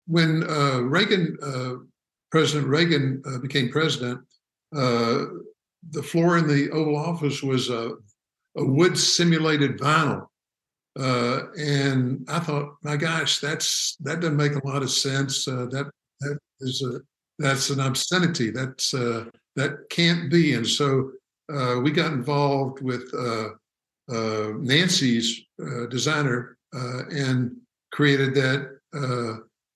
when President Reagan became president, the floor in the Oval Office was a wood simulated vinyl. And I thought, my gosh, that doesn't make a lot of sense. That's an obscenity. That can't be. And so we got involved with Nancy's designer and created that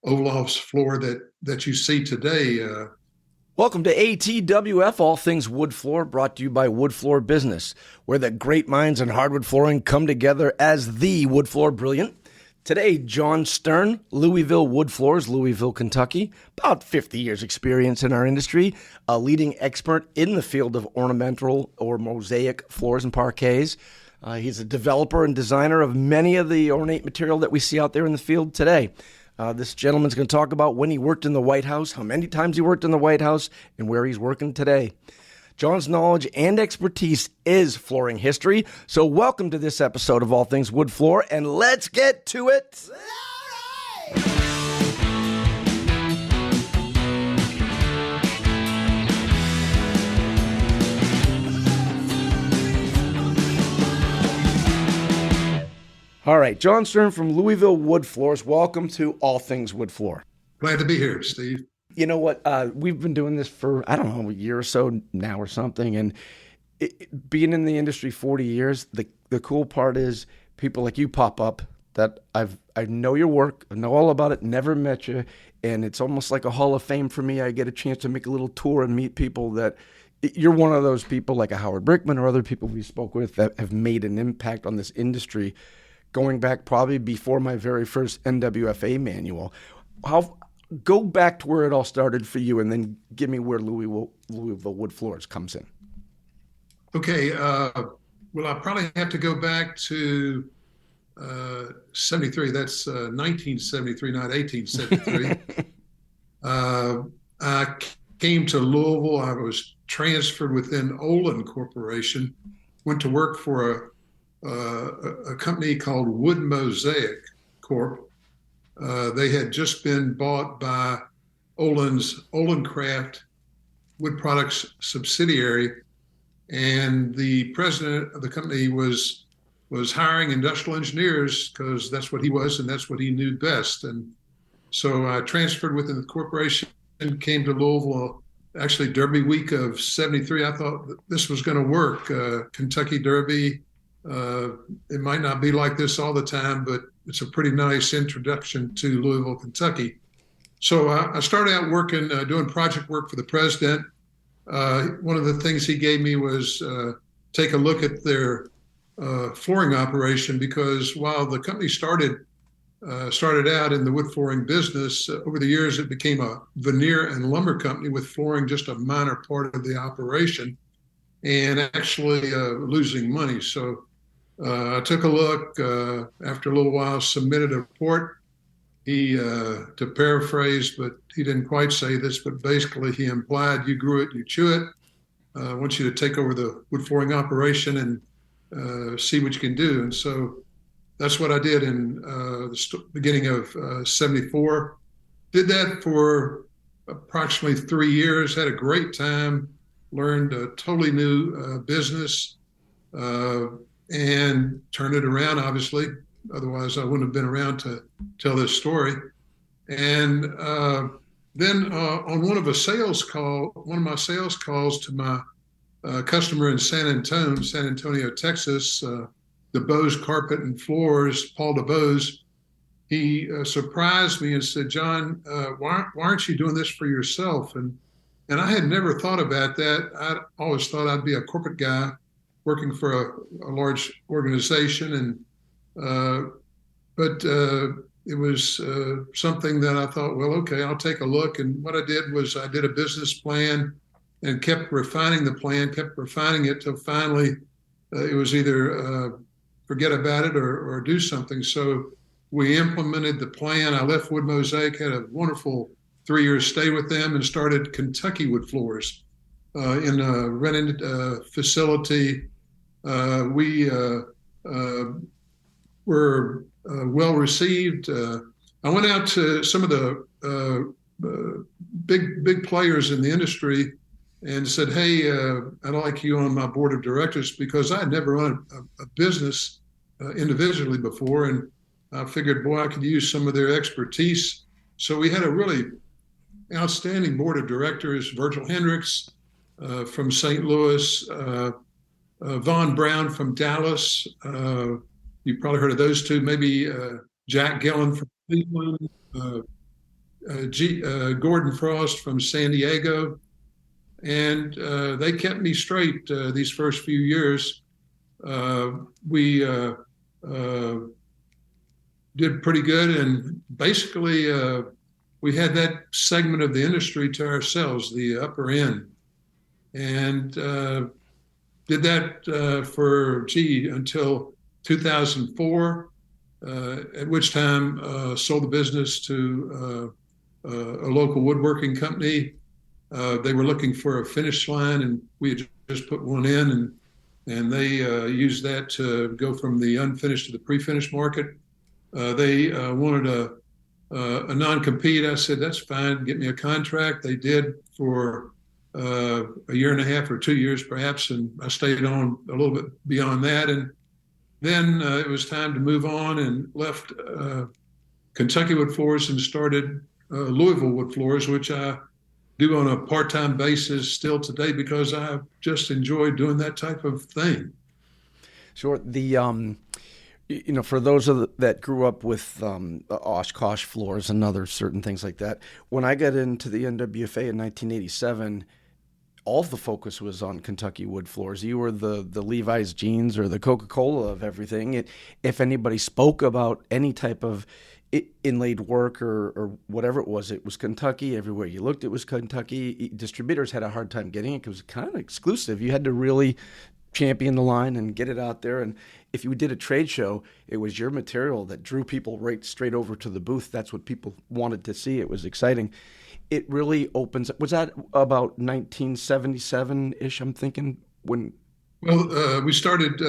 Oval Office floor that you see today. Welcome to ATWF, All Things Wood Floor, brought to you by Wood Floor Business, where the great minds in hardwood flooring come together as the Wood Floor Brilliant. Today, John Stern, Louisville Wood Floors, Louisville, Kentucky. About 50 years experience in our industry, a leading expert in the field of ornamental or mosaic floors and parquets. He's a developer and designer of many of the ornate material that we see out there in the field today. This gentleman's going to talk about when he worked in the White House, how many times he worked in the White House, and where he's working today. John's knowledge and expertise is flooring history. So welcome to this episode of All Things Wood Floor, and let's get to it. All right, John Stern from Louisville Wood Floors. Welcome to All Things Wood Floor. Glad to be here, Steve. You know what? We've been doing this for, I don't know, a year or so now or something. And being in the industry 40 years, the cool part is people like you pop up that I know your work, I know all about it, never met you. And it's almost like a hall of fame for me. I get a chance to make a little tour and meet people that you're one of those people like a Howard Brickman or other people we spoke with that have made an impact on this industry. Going back probably before my very first NWFA manual. Go back to where it all started for you and then give me where Louisville Wood Floors comes in. Okay. Well, I probably have to go back to 73. That's 1973, not 1873. I came to Louisville. I was transferred within Olin Corporation, went to work for a company called Wood Mosaic Corp. They had just been bought by Olin's Craft Wood Products subsidiary, and the president of the company was hiring industrial engineers because that's what he was and that's what he knew best. And so I transferred within the corporation and came to Louisville. Actually, Derby week of '73, I thought that this was going to work. Kentucky Derby. It might not be like this all the time, but it's a pretty nice introduction to Louisville, Kentucky. So I started out working, doing project work for the president. One of the things he gave me was take a look at their flooring operation, because while the company started out in the wood flooring business, over the years it became a veneer and lumber company with flooring just a minor part of the operation and actually losing money. So I took a look, after a little while, submitted a report. He, to paraphrase, but he didn't quite say this, but basically he implied, you grew it, you chew it. I want you to take over the wood flooring operation and see what you can do. And so that's what I did in the beginning of '74. Did that for approximately 3 years, had a great time, learned a totally new business, and turned it around, obviously. Otherwise, I wouldn't have been around to tell this story. And then on one of my sales calls to my customer in San Antonio, Texas, DeBose Carpet and Floors, Paul DeBose, he surprised me and said, John, why aren't you doing this for yourself? And I had never thought about that. I always thought I'd be a corporate guy working for a large organization, but it was something that I thought, well, okay, I'll take a look. And what I did was I did a business plan and kept refining the plan, kept refining it till finally it was either forget about it or do something. So we implemented the plan. I left Wood Mosaic, had a wonderful 3-year stay with them, and started Kentucky Wood Floors in a rented facility. We were well received. I went out to some of the big players in the industry and said, "Hey, I'd like you on my board of directors," because I had never run a business individually before, and I figured, boy, I could use some of their expertise. So we had a really outstanding board of directors: Virgil Hendricks from St. Louis, Von Brown from Dallas. You've probably heard of those two. Maybe Jack Gillen from Cleveland, Gordon Frost from San Diego. And they kept me straight these first few years. We did pretty good, and basically we had that segment of the industry to ourselves, the upper end, and did that for until 2004, at which time sold the business to a local woodworking company. They were looking for a finish line, and we had just put one in, and they used that to go from the unfinished to the pre-finished market. They wanted a non-compete. I said, that's fine, get me a contract. They did for a year and a half or 2 years perhaps, and I stayed on a little bit beyond that. And then it was time to move on, and left Kentucky Wood Floors and started Louisville Wood Floors, which I do on a part-time basis still today because I just enjoy doing that type of thing. Sure. For those that grew up with Oshkosh floors and other certain things like that, when I got into the NWFA in 1987, all of the focus was on Kentucky Wood Floors. You were the Levi's jeans or the Coca-Cola of everything. If anybody spoke about any type of inlaid work or whatever it was Kentucky. Everywhere you looked, it was Kentucky. Distributors had a hard time getting it because it was kind of exclusive. You had to really champion the line and get it out there. And if you did a trade show, it was your material that drew people right straight over to the booth. That's what people wanted to see. It was exciting. It really opens up. Was that about 1977-ish, I'm thinking? Well, we started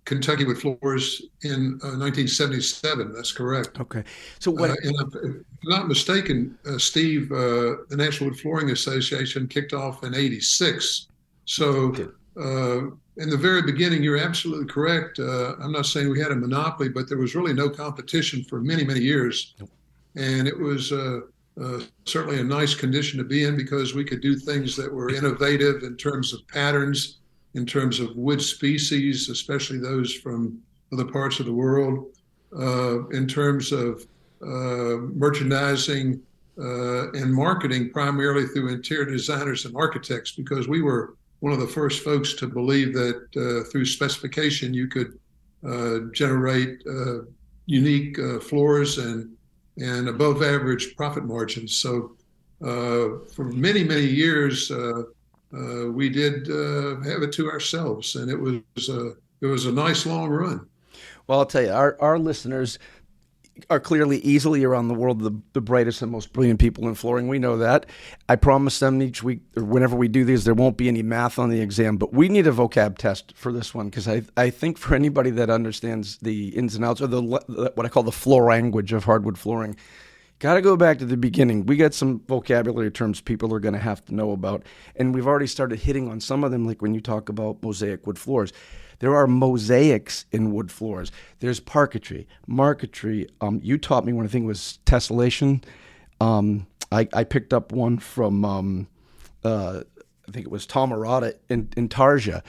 Kentucky Wood Floors in 1977. That's correct. Okay. So and if I'm not mistaken, Steve, the National Wood Flooring Association kicked off in '86. So in the very beginning, you're absolutely correct. I'm not saying we had a monopoly, but there was really no competition for many, many years. Nope. And it was certainly a nice condition to be in because we could do things that were innovative in terms of patterns, in terms of wood species, especially those from other parts of the world, in terms of merchandising and marketing, primarily through interior designers and architects, because we were one of the first folks to believe that through specification you could generate unique floors and above average profit margins. So for many, many years, we did have it to ourselves, and it was a nice long run. Well, I'll tell you, our listeners are clearly easily around the world the brightest and most brilliant people in flooring. We know that. I promise them each week, or whenever we do these, there won't be any math on the exam, but we need a vocab test for this one because I think for anybody that understands the ins and outs, or what I call the floor language of hardwood flooring, got to go back to the beginning. We got some vocabulary terms people are going to have to know about, and we've already started hitting on some of them, like when you talk about mosaic wood floors. There are mosaics in wood floors. There's parquetry, marquetry. You taught me one, I think it was tessellation. I picked up one from, I think it was Tom Arata in Tarja.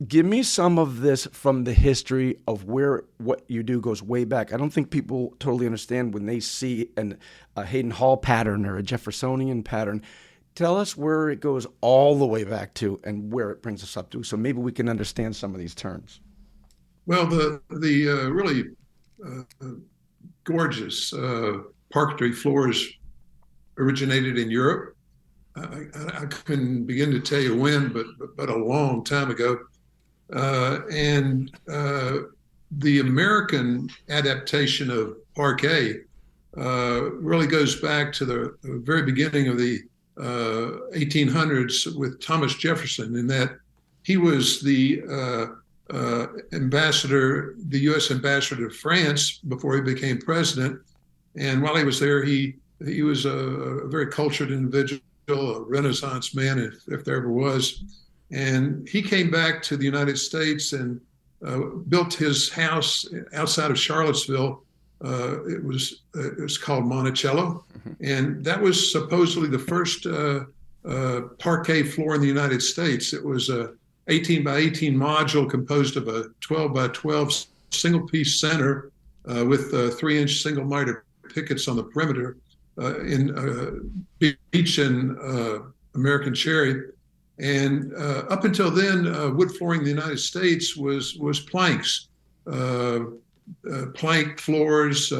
Give me some of this from the history of where what you do goes way back. I don't think people totally understand when they see a Hayden Hall pattern or a Jeffersonian pattern. Tell us where it goes all the way back to and where it brings us up to, so maybe we can understand some of these terms. Well, the really gorgeous parquetry floors originated in Europe. I couldn't begin to tell you when, but a long time ago. And the American adaptation of parquet really goes back to the very beginning of the 1800s with Thomas Jefferson, in that he was the ambassador, the U.S. ambassador to France before he became president. And while he was there, he he was a very cultured individual, a Renaissance man, if there ever was. And he came back to the United States and built his house outside of Charlottesville. It was called Monticello, and that was supposedly the first parquet floor in the United States. It was a 18 by 18 module composed of a 12 by 12 single piece center with 3-inch single miter pickets on the perimeter in beech and American cherry. And up until then, wood flooring in the United States was planks, plank floors,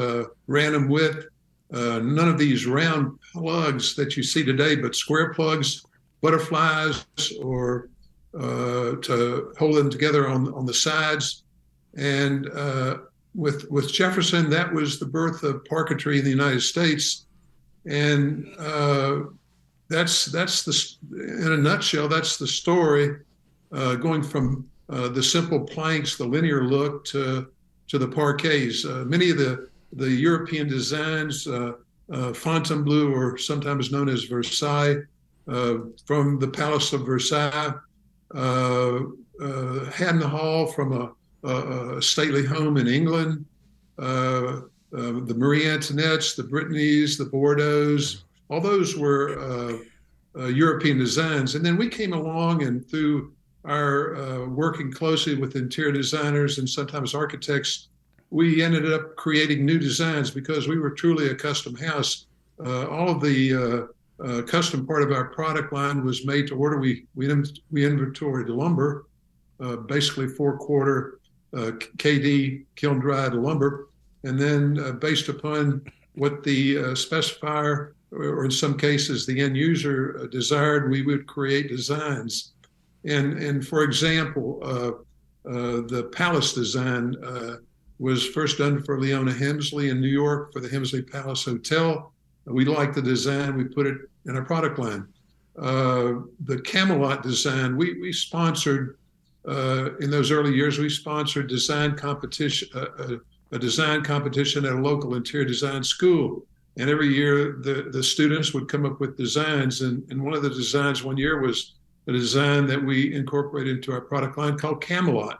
random width. None of these round plugs that you see today, but square plugs, butterflies, or to hold them together on the sides. And with Jefferson, that was the birth of parquetry in the United States. And that's in a nutshell, that's the story, going from the simple planks, the linear look, to the parquets. Many of the European designs, Fontainebleau, or sometimes known as Versailles, from the Palace of Versailles, Haddon Hall from a stately home in England, the Marie Antoinettes, the Brittany's, the Bordeaux's, all those were European designs. And then we came along, and through our working closely with interior designers and sometimes architects, we ended up creating new designs because we were truly a custom house. All of the custom part of our product line was made to order. We inventoried lumber, basically 4-quarter KD kiln dried lumber, and then based upon what the specifier, or in some cases the end user, desired, we would create designs. And for example, the palace design was first done for Leona Hemsley in New York for the Hemsley Palace Hotel. We liked the design, we put it in our product line. The Camelot design, we sponsored, in those early years, we sponsored design competition, a design competition at a local interior design school. And every year the students would come up with designs. And one of the designs one year was a design that we incorporated into our product line called Camelot.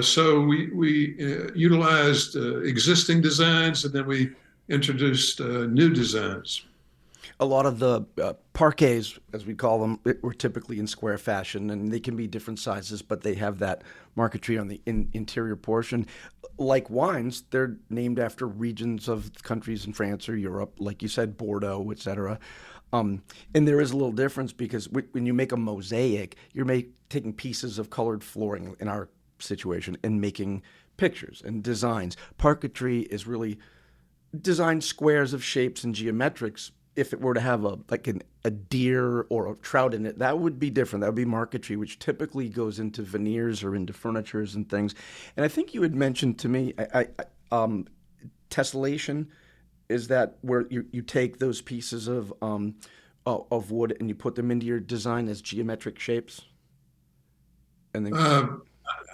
So we utilized existing designs, and then we introduced new designs. A lot of the parquets, as we call them, were typically in square fashion, and they can be different sizes, but they have that marquetry on the interior portion. Like wines, they're named after regions of countries in France or Europe, like you said, Bordeaux, etc. And there is a little difference because when you make a mosaic, you're taking pieces of colored flooring in our situation and making pictures and designs. Parquetry is really design squares of shapes and geometrics. If it were to have a deer or a trout in it, that would be different. That would be marquetry, which typically goes into veneers or into furnitures and things. And I think you had mentioned to me, tessellation, is that where you take those pieces of wood and you put them into your design as geometric shapes? And then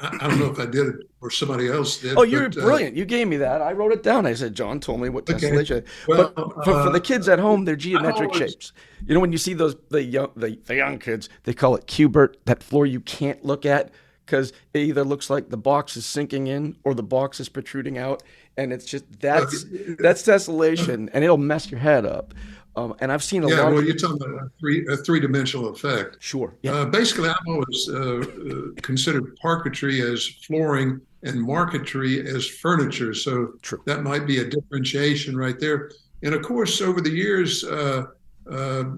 I don't know if I did it or somebody else did. Oh, you're brilliant. You gave me that. I wrote it down. I said, John told me what tessellation. Well, but for the kids at home, they're geometric shapes. You know, when you see those the young kids, they call it cubert, that floor you can't look at because it either looks like the box is sinking in or the box is protruding out. And it's just, that's tessellation, and it'll mess your head up. And I've seen a lot. Yeah, well, you're talking about a three-dimensional effect. Sure. Yeah. Basically, I've always considered parquetry as flooring and marquetry as furniture. So True. That might be a differentiation right there. And of course, over the years,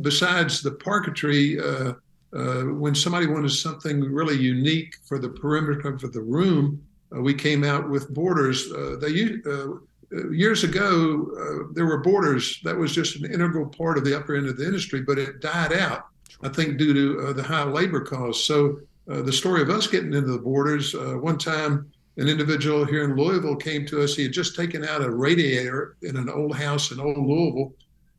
besides the parquetry, when somebody wanted something really unique for the perimeter of the room, we came out with borders. Years ago, there were borders. That was just an integral part of the upper end of the industry, but it died out, I think, due to the high labor costs. So the story of us getting into the borders, one time an individual here in Louisville came to us. He had just taken out a radiator in an old house in old Louisville,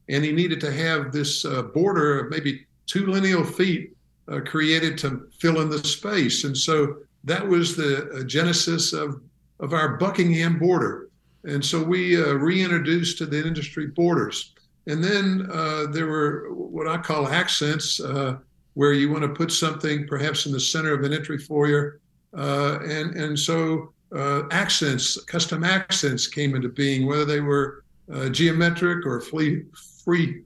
and he needed to have this border of maybe 2 lineal feet created to fill in the space. And so that was the genesis of our Buckingham border. And so we reintroduced to the industry borders. And then there were what I call accents, where you want to put something perhaps in the center of an entry foyer. And so accents, custom accents came into being, whether they were geometric or free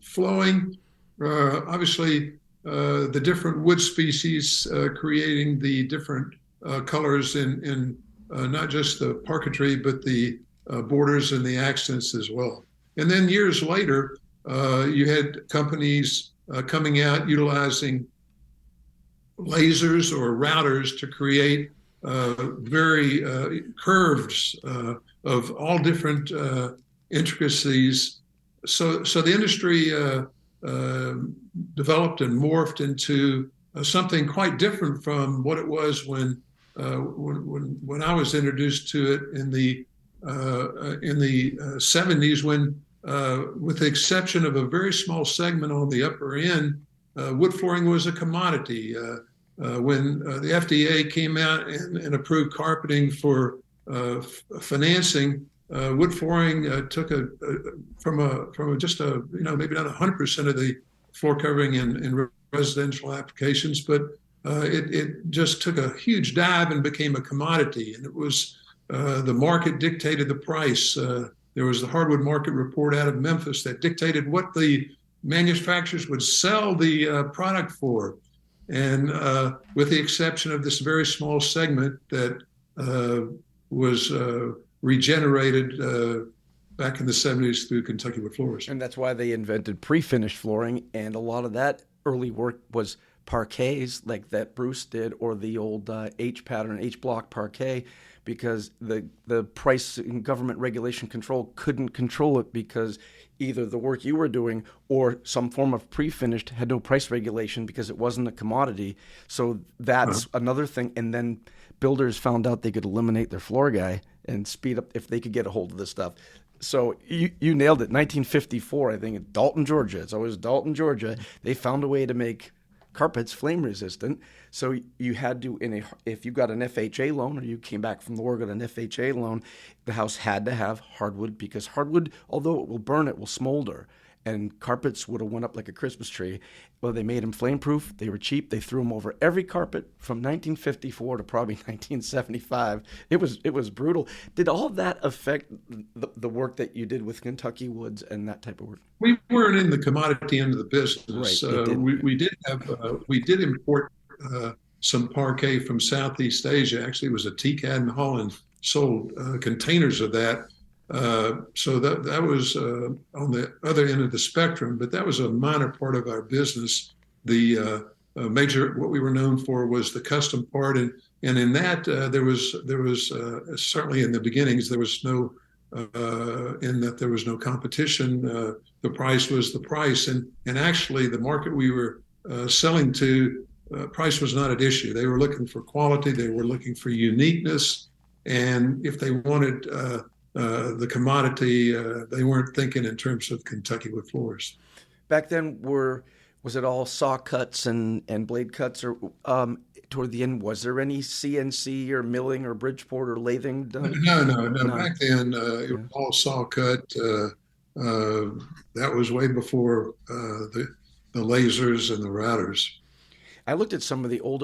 flowing. Obviously, the different wood species creating the different colors in not just the parquetry, but the borders and the accents as well. And then years later, you had companies coming out utilizing lasers or routers to create very curves of all different intricacies. So the industry developed and morphed into something quite different from what it was when I was introduced to it in the 70s, when with the exception of a very small segment on the upper end, wood flooring was a commodity. When the FDA came out and approved carpeting for financing, wood flooring took from just maybe not 100% of the floor covering in residential applications, but it just took a huge dive and became a commodity. And it was the market dictated the price. There was the hardwood market report out of Memphis that dictated what the manufacturers would sell the product for. And with the exception of this very small segment that was regenerated back in the 70s through Kentucky Wood Floors. And that's why they invented pre-finished flooring. And a lot of that early work was parquets like that Bruce did, or the old H-pattern, H-block parquet, because the price and government regulation control couldn't control it, because either the work you were doing or some form of pre-finished had no price regulation because it wasn't a commodity. So that's another thing. And then builders found out they could eliminate their floor guy and speed up if they could get a hold of this stuff. So you nailed it. 1954, I think, in Dalton, Georgia. It's always Dalton, Georgia. They found a way to make carpets flame resistant. So you had to, if you got an FHA loan or you came back from the war got an FHA loan, the house had to have hardwood, because hardwood, although it will burn, it will smolder. And carpets would have went up like a Christmas tree. Well, they made them flame proof. They were cheap. They threw them over every carpet from 1954 to probably 1975. It was brutal. Did all of that affect the work that you did with Kentucky Woods and that type of work? We weren't in the commodity end of the business. Right, we did import some parquet from Southeast Asia. Actually, it was a TCAD in Holland, sold containers of that. So that was on the other end of the spectrum, but that was a minor part of our business. The major, what we were known for, was the custom part, and in that there was certainly in the beginnings there was no competition. The price was the price, and actually the market we were selling to, price was not at issue. They were looking for quality, they were looking for uniqueness, and if they wanted the commodity, they weren't thinking in terms of Kentucky Wood Floors. Back then, was it all saw cuts and blade cuts, or toward the end, was there any CNC or milling or Bridgeport or lathing done? No. Back then, it was all saw cut. That was way before the lasers and the routers. I looked at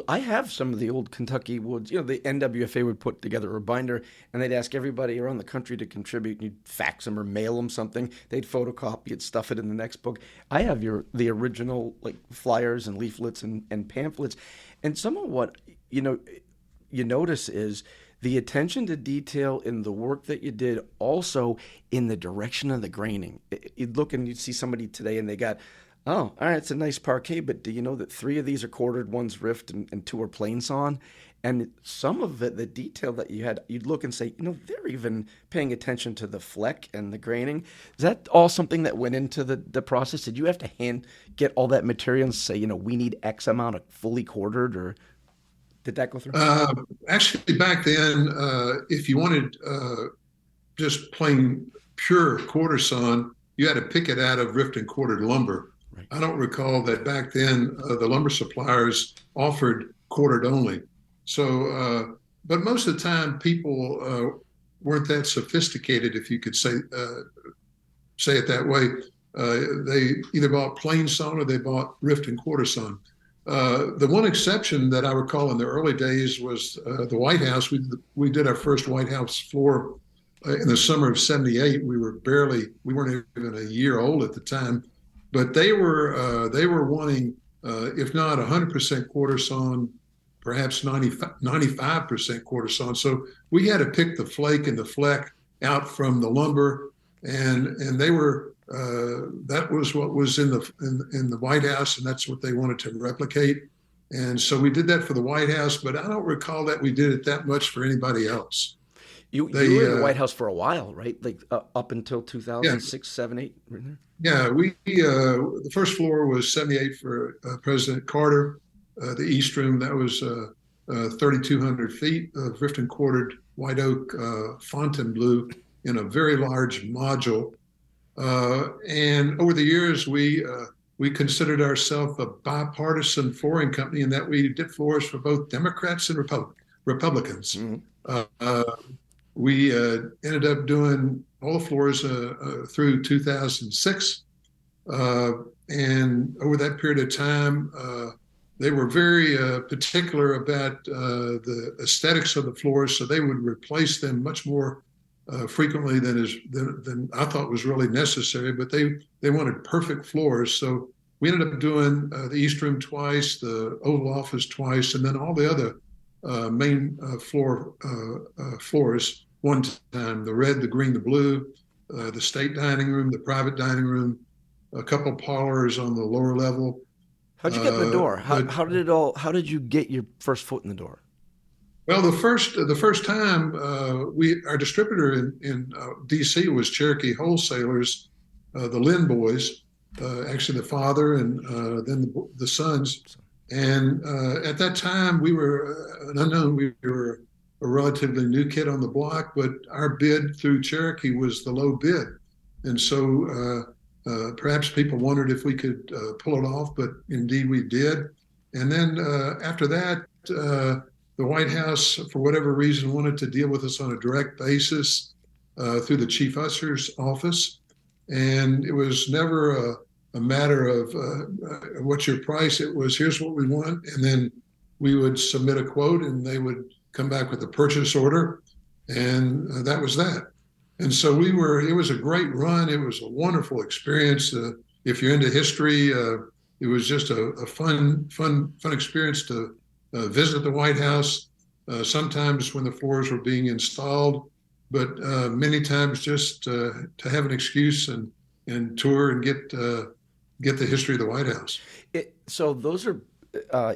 I have some of the old Kentucky Woods. The NWFA would put together a binder, and they'd ask everybody around the country to contribute. You'd fax them or mail them something. They'd photocopy it, stuff it in the next book. I have the original flyers and leaflets and pamphlets. And some of what, you notice is the attention to detail in the work that you did, also in the direction of the graining. You'd look and you'd see somebody today and they got, oh, all right, it's a nice parquet, but do you know that 3 of these are quartered, 1's rift, and 2 are plain sawn? And some of it, the detail that you had, you'd look and say, they're even paying attention to the fleck and the graining. Is that all something that went into the process? Did you have to get all that material and say, we need X amount of fully quartered, or did that go through? Actually, back then, if you wanted just plain pure quarter sawn, you had to pick it out of rift and quartered lumber. Right. I don't recall that back then the lumber suppliers offered quartered only. So, but most of the time people weren't that sophisticated, if you could say it that way. They either bought plain sawn or they bought rift and quarter sawn. The one exception that I recall in the early days was the White House. We did our first White House floor in the summer of '78. We weren't even a year old at the time, but they were wanting, if not 100% quarter sawn, perhaps 95% quarter sawn. So we had to pick the flake and the fleck out from the lumber, and they were that was what was in the White House, and that's what they wanted to replicate. And so we did that for the White House, but I don't recall that we did it that much for anybody else. You were in the White House for a while, right? Like up until 2006, 7, 8, right there? Yeah, the first floor was '78 for President Carter. The East Room, that was 3,200 feet of rift and quartered white oak Fontainebleau in a very large module. And over the years, we considered ourselves a bipartisan flooring company in that we did floors for both Democrats and Republicans. Mm-hmm. We ended up doing all the floors through 2006. And over that period of time, they were very particular about the aesthetics of the floors, so they would replace them much more frequently than I thought was really necessary. But they wanted perfect floors, so we ended up doing the East Room twice, the Oval Office twice, and then all the other main floors one time: the red, the green, the blue, the state dining room, the private dining room, a couple parlors on the lower level. How'd you get in the door? How did you get your first foot in the door? Well, the first time our distributor in D.C. was Cherokee Wholesalers, the Lynn boys, actually the father and then the sons. And at that time, we were an unknown. We were a relatively new kid on the block, but our bid through Cherokee was the low bid. And so perhaps people wondered if we could pull it off, but indeed we did. And then after that, the White House, for whatever reason, wanted to deal with us on a direct basis through the chief usher's office. And it was never a matter of what's your price. It was, here's what we want. And then we would submit a quote and they would come back with a purchase order. And that was that. And so it was a great run. It was a wonderful experience. If you're into history, it was just a fun experience to visit the White House, sometimes when the floors were being installed, but many times just to have an excuse and tour and get the history of the White House. So those are,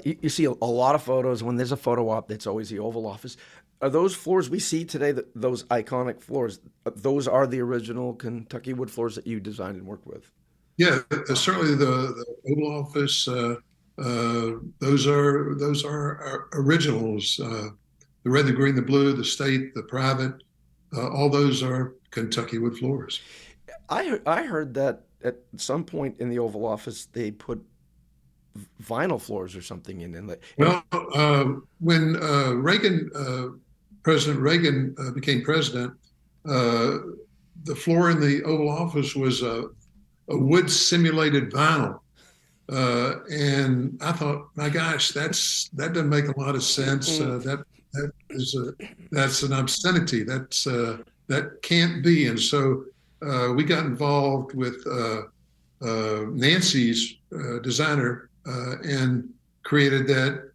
you see a lot of photos. When there's a photo op, it's always the Oval Office. Are those floors we see today, those iconic floors, those are the original Kentucky wood floors that you designed and worked with? Yeah, certainly the Oval Office, those are our originals. The red, the green, the blue, the state, the private, all those are Kentucky wood floors. I heard that at some point in the Oval Office they put vinyl floors or something in. Well, when President Reagan became president, the floor in the Oval Office was a wood simulated vinyl. And I thought, my gosh, that doesn't make a lot of sense. That's an obscenity. That can't be. And so we got involved with Nancy's designer and created that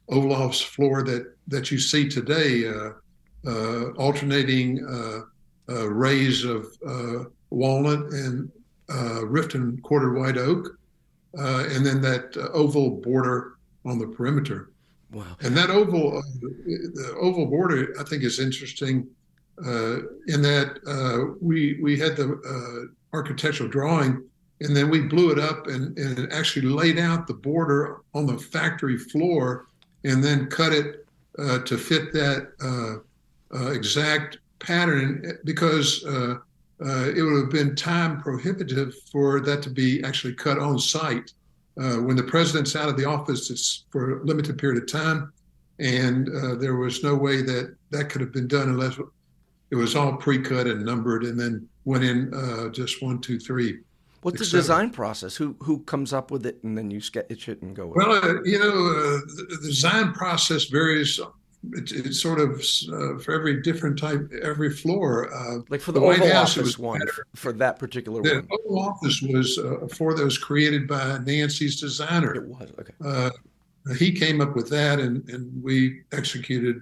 Oval Office floor that you see today, alternating rays of walnut and rift and quartered white oak, and then that oval border on the perimeter. Wow! And that the oval border, I think, is interesting in that we had the architectural drawing, and then we blew it up and actually laid out the border on the factory floor, and then cut it to fit that exact pattern, because it would have been time prohibitive for that to be actually cut on site. When the president's out of the office, it's for a limited period of time, and there was no way that could have been done unless it was all pre-cut and numbered and then went in just 1, 2, 3. What's the etc. design process? Who comes up with it and then you sketch it and go with it? Well, the design process varies. It's sort of for every different type, every floor. Like for the The White Oval House, it was Office one, better. for that particular The one. Oval Office was for those created by Nancy's It designer. was, okay. Uh, he came up with that, and we executed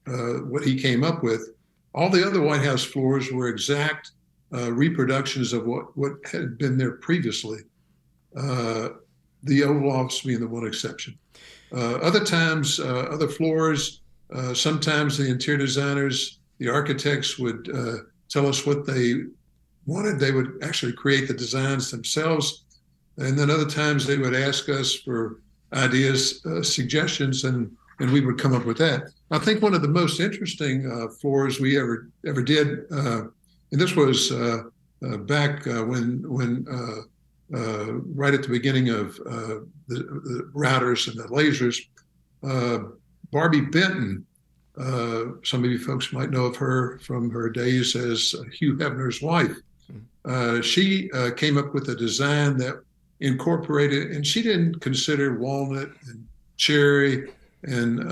what he came up with. All the other White House floors were exact reproductions of what had been there previously. Uh, the Oval Office being the one exception. Other times, other floors, sometimes the interior designers, the architects would tell us what they wanted. They would actually create the designs themselves. And then other times they would ask us for ideas, suggestions, and we would come up with that. I think one of the most interesting floors we ever did, and this was back when right at the beginning of the routers and the lasers, Barbie Benton. Some of you folks might know of her from her days as Hugh Hefner's wife. She came up with a design that incorporated, and she didn't consider walnut and cherry and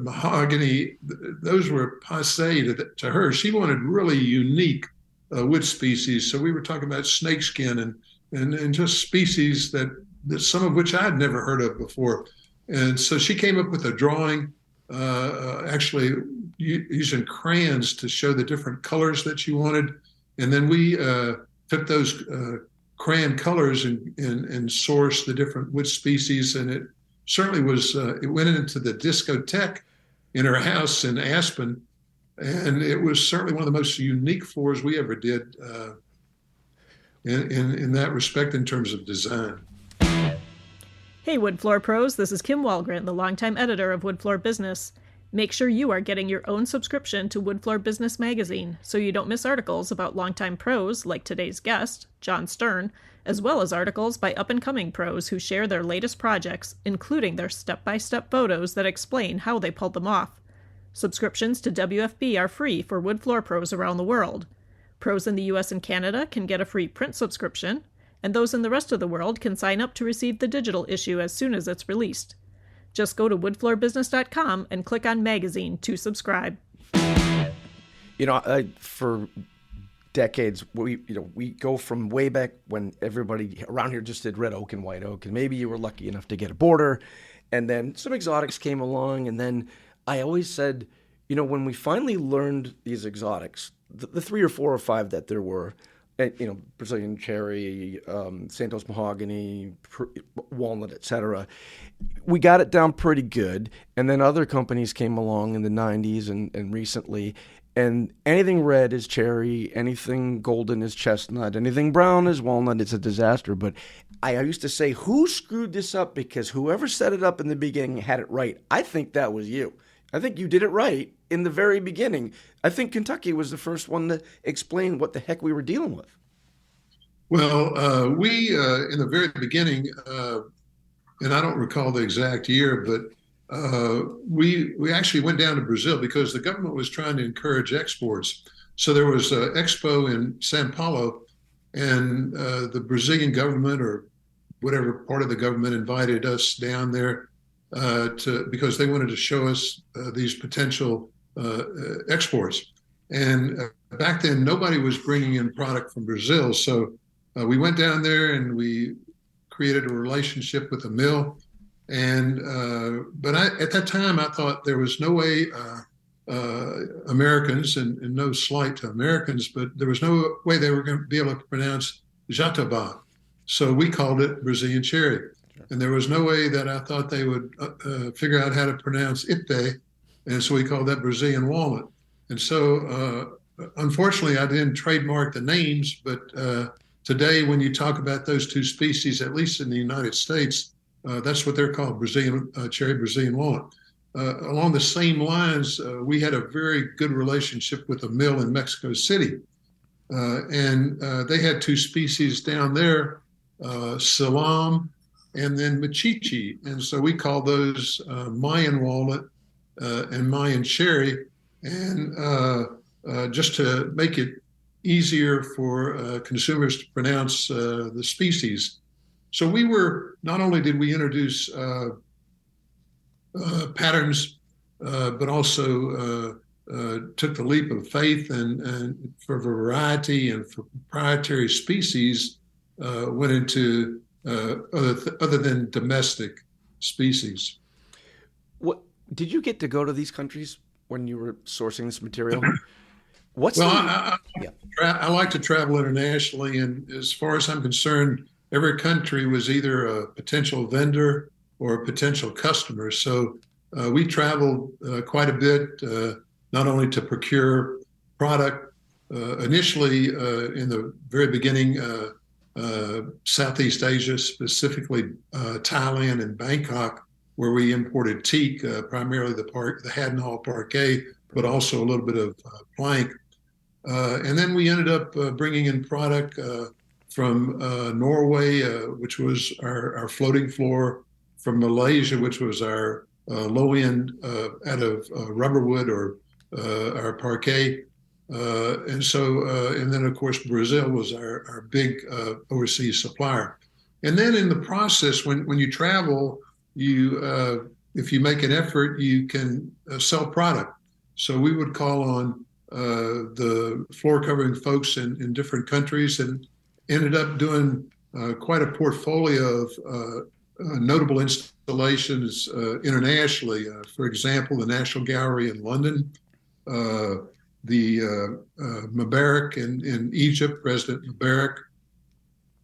mahogany; those were passé to her. She wanted really unique wood species. So we were talking about snakeskin and just species that some of which I'd never heard of before. And so she came up with a drawing, actually using crayons to show the different colors that she wanted. And then we took those crayon colors and sourced the different wood species. And it certainly was, it went into the discotheque in her house in Aspen. And it was certainly one of the most unique floors we ever did in that respect in terms of design. Hey, Wood Floor Pros, this is Kim Walgren, the longtime editor of Wood Floor Business. Make sure you are getting your own subscription to Wood Floor Business magazine so you don't miss articles about longtime pros like today's guest, John Stern, as well as articles by up-and-coming pros who share their latest projects, including their step-by-step photos that explain how they pulled them off. Subscriptions to WFB are free for Wood Floor Pros around the world. Pros in the US and Canada can get a free print subscription, and those in the rest of the world can sign up to receive the digital issue as soon as it's released. Just go to woodfloorbusiness.com and click on Magazine to subscribe. For decades, we go from way back when everybody around here just did red oak and white oak, and maybe you were lucky enough to get a border, and then some exotics came along, and then I always said, when we finally learned these exotics, the 3 or 4 or 5 that there were, Brazilian cherry, Santos mahogany, walnut, etc. We got it down pretty good, and then other companies came along in the 90s and recently, and anything red is cherry, anything golden is chestnut, anything brown is walnut. It's a disaster. But I used to say, who screwed this up? Because whoever set it up in the beginning had it right. I think that was you. I think you did it right in the very beginning. I think Kentucky was the first one to explain what the heck we were dealing with. Well, we, in the very beginning, and I don't recall the exact year, but we actually went down to Brazil because the government was trying to encourage exports. So there was an expo in Sao Paulo, and the Brazilian government or whatever part of the government invited us down there because they wanted to show us these potential exports. And back then, nobody was bringing in product from Brazil. So we went down there and we created a relationship with a mill. But at that time, I thought there was no way Americans, and no slight to Americans, but there was no way they were going to be able to pronounce jatobá. So we called it Brazilian cherry. And there was no way that I thought they would figure out how to pronounce ipe. And so we called that Brazilian walnut. And so, unfortunately, I didn't trademark the names, but today, when you talk about those two species, at least in the United States, that's what they're called, Brazilian cherry, Brazilian walnut. Along the same lines, we had a very good relationship with a mill in Mexico City. And they had two species down there, Salam and then Machichi. And so we call those Mayan walnut and Mayan cherry. And just to make it easier for consumers to pronounce the species. So not only did we introduce patterns, but also took the leap of faith and for variety and for proprietary species went into other than domestic species. What did you get to go to these countries when you were sourcing this material? I like to travel internationally, and as far as I'm concerned, every country was either a potential vendor or a potential customer. So we traveled quite a bit, not only to procure product. Initially, in the very beginning, Southeast Asia, specifically Thailand and Bangkok, where we imported teak, primarily the Hadenhall parquet, but also a little bit of plank. And then we ended up bringing in product from Norway, which was our floating floor, from Malaysia, which was our low end out of rubber wood or our parquet. And then of course, Brazil was our big overseas supplier. And then in the process, when you travel, if you make an effort, you can sell product. So we would call on the floor covering folks in different countries, and ended up doing quite a portfolio of notable installations internationally. For example, the National Gallery in London, the Mubarak in Egypt, President Mubarak.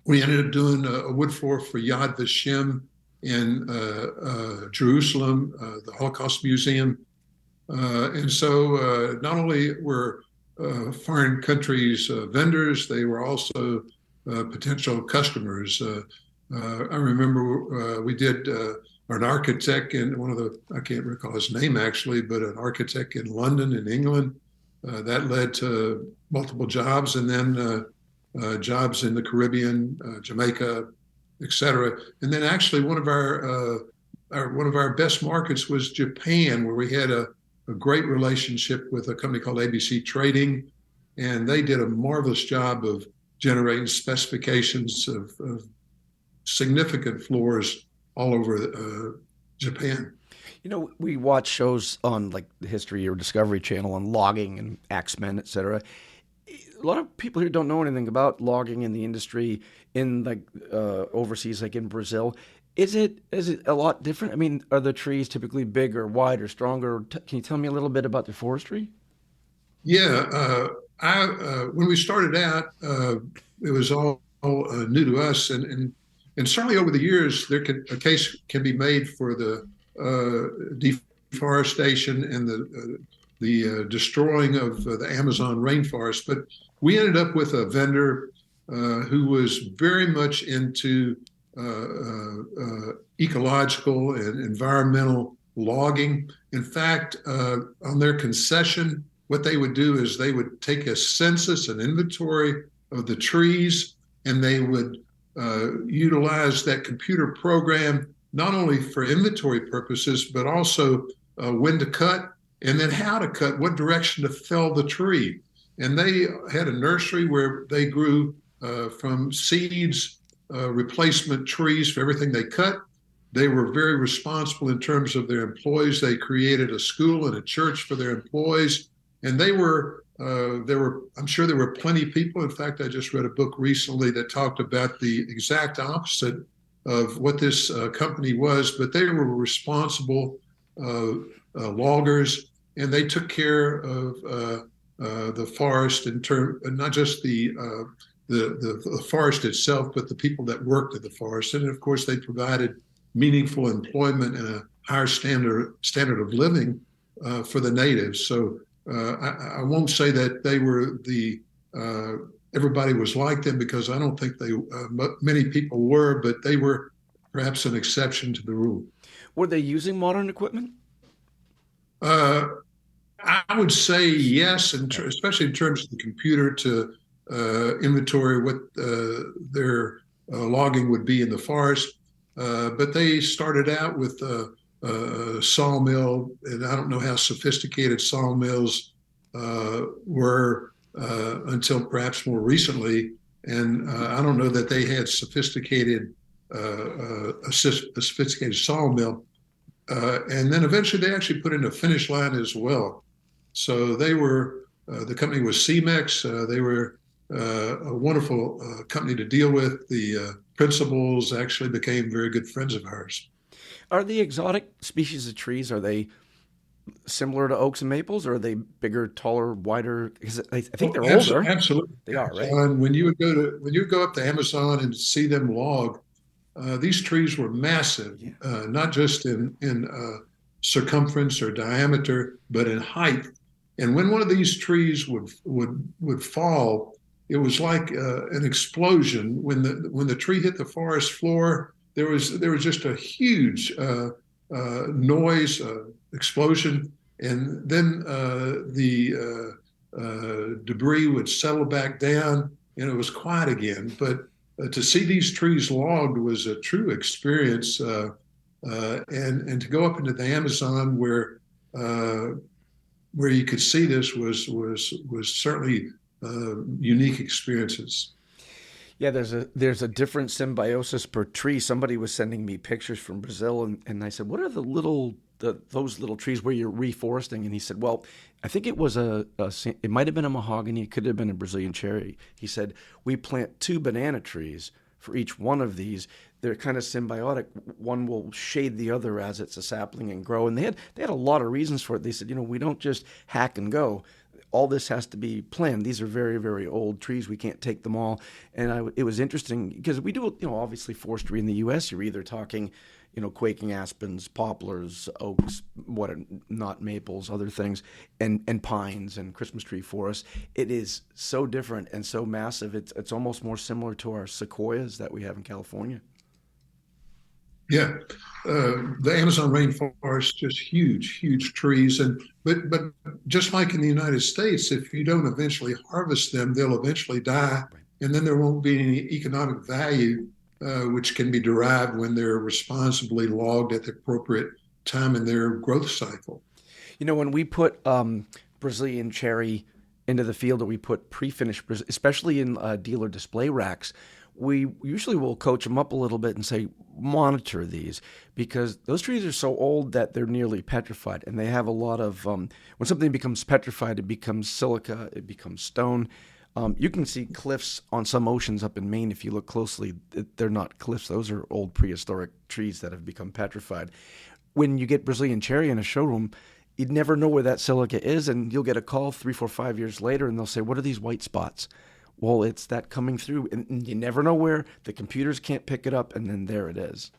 We ended up doing a wood floor for Yad Vashem in Jerusalem, the Holocaust Museum. And so not only were foreign countries vendors, they were also potential customers. I remember we did an architect in I can't recall his name actually, but an architect in London in England. That led to multiple jobs, and then jobs in the Caribbean, Jamaica, et cetera. And then actually one of our best markets was Japan, where we had a great relationship with a company called ABC Trading, and they did a marvelous job of generating specifications of significant floors all over Japan. You know, we watch shows on like the History or Discovery Channel on logging and axemen, et cetera. A lot of people here don't know anything about logging in the industry in like overseas, like in Brazil. Is it a lot different? I mean, are the trees typically bigger, wider, stronger? Can you tell me a little bit about the forestry? Yeah, when we started out, it was all new to us, and certainly over the years, a case can be made for the deforestation and the destroying of the Amazon rainforest. But we ended up with a vendor who was very much into ecological and environmental logging. In fact, on their concession, what they would do is they would take a census, an inventory of the trees, and they would utilize that computer program not only for inventory purposes, but also when to cut, and then how to cut, what direction to fell the tree. And they had a nursery where they grew from seeds, replacement trees for everything they cut. They were very responsible in terms of their employees. They created a school and a church for their employees. And I'm sure there were plenty of people. In fact, I just read a book recently that talked about the exact opposite of what this company was, but they were responsible loggers, and they took care of the forest not just the forest itself, but the people that worked at the forest. And of course, they provided meaningful employment and a higher standard of living for the natives. So I won't say that they were everybody was like them, because I don't think many people were, but they were perhaps an exception to the rule. Were they using modern equipment? I would say yes, and especially in terms of the computer to inventory what their logging would be in the forest. But they started out with a sawmill, and I don't know how sophisticated sawmills were until perhaps more recently. And I don't know that they had a sophisticated sawmill. And then eventually they actually put in a finish line as well. So they were, the company was CEMEX. They were a wonderful company to deal with. The principals actually became very good friends of ours. Are the exotic species of trees, are they similar to oaks and maples, or are they bigger, taller, wider? Because I think they're older. Absolutely. They are, right? And when you would go up to Amazon and see them log, these trees were massive, Yeah. not just in circumference or diameter, but in height. And when one of these trees would fall, it was like an explosion. When the tree hit the forest floor, there was just a huge noise, explosion, and then the debris would settle back down, and it was quiet again. But to see these trees logged was a true experience, and to go up into the Amazon where you could see this was certainly unique experiences. Yeah, there's a different symbiosis per tree. Somebody was sending me pictures from Brazil, and I said, "What are those little trees where you're reforesting?" And he said, "Well, I think it was it might have been a mahogany, it could have been a Brazilian cherry." He said, "We plant 2 banana trees for each one of these. They're kind of symbiotic. One will shade the other as it's a sapling and grow." And they had a lot of reasons for it. They said, "We don't just hack and go. All this has to be planned. These are very, very old trees. We can't take them all." And it was interesting because we do, obviously forestry in the U.S. You're either talking, quaking aspens, poplars, oaks, not maples, other things, and pines and Christmas tree forests. It is so different and so massive. It's almost more similar to our sequoias that we have in California. Yeah, the Amazon rainforest, just huge, huge trees, but just like in the United States, if you don't eventually harvest them, they'll eventually die, and then there won't be any economic value, which can be derived when they're responsibly logged at the appropriate time in their growth cycle. When we put Brazilian cherry into the field, or we put pre-finished, especially in dealer display racks, we usually will coach them up a little bit and say, monitor these, because those trees are so old that they're nearly petrified, and they have a lot of, when something becomes petrified, it becomes silica, it becomes stone. You can see cliffs on some oceans up in Maine. If you look closely, they're not cliffs. Those are old prehistoric trees that have become petrified. When you get Brazilian cherry in a showroom, you'd never know where that silica is, and you'll get a call 3, 4, 5 years later, and they'll say, "What are these white spots?" Well, it's that coming through, and you never know where. The computers can't pick it up, and then there it is.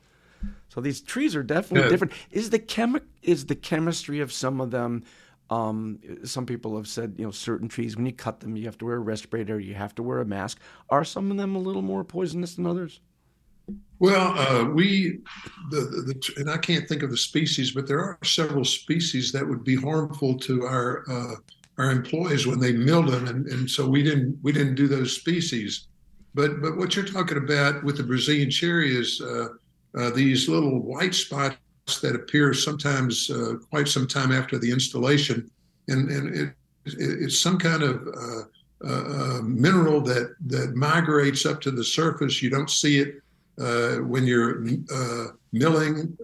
So these trees are definitely different. Is the chemistry of some of them? Some people have said, certain trees, when you cut them, you have to wear a respirator, you have to wear a mask. Are some of them a little more poisonous than others? Well, and I can't think of the species, but there are several species that would be harmful to our employees when they milled them, and so we didn't do those species. But what you're talking about with the Brazilian cherry is these little white spots that appear sometimes quite some time after the installation, and it's some kind of mineral that migrates up to the surface. You don't see it when you're milling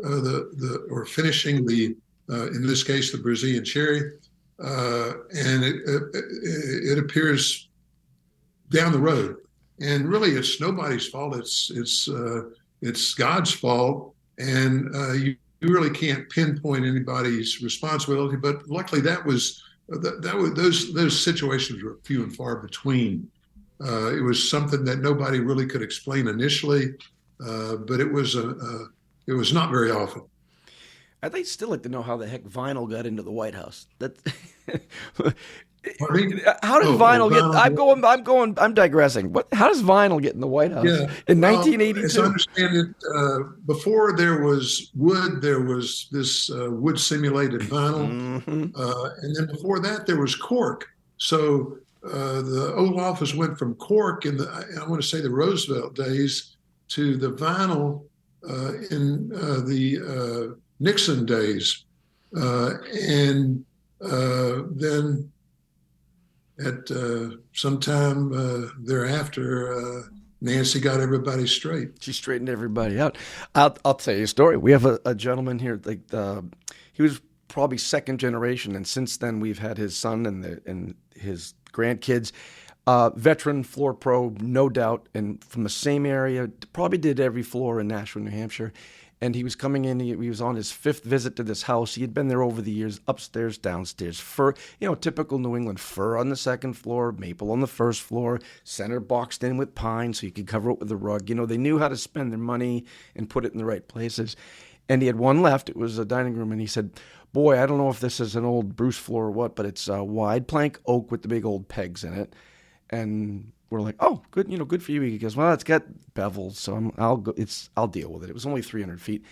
or finishing in this case the Brazilian cherry. And it appears down the road, and really it's nobody's fault. It's God's fault, and you really can't pinpoint anybody's responsibility. But luckily, those situations were few and far between. It was something that nobody really could explain initially, but it was not very often. I'd still like to know how the heck vinyl got into the White House. How did vinyl get? I'm digressing. How does vinyl get in the White House in 1982? As I understand it, before there was wood, there was this wood simulated vinyl, and then before that there was cork. So the old office went from cork I want to say the Roosevelt days to the vinyl in the Nixon days, and then at sometime thereafter, Nancy got everybody straight. She straightened everybody out. I'll tell you a story. We have a gentleman here. He was probably second generation, and since then we've had his son and his grandkids. Veteran floor pro, no doubt, and from the same area. Probably did every floor in Nashua, New Hampshire. And he was coming in. He was on his fifth visit to this house. He had been there over the years, upstairs, downstairs. Fir, typical New England fir on the second floor, maple on the first floor, center boxed in with pine so you could cover it with a rug. They knew how to spend their money and put it in the right places. And he had one left. It was a dining room, and he said, "Boy, I don't know if this is an old Bruce floor or what, but it's a wide plank oak with the big old pegs in it." And we're like, "Oh, good, good for you." He goes, "Well, it's got bevels, so I'll deal with it." It was only 300 feet.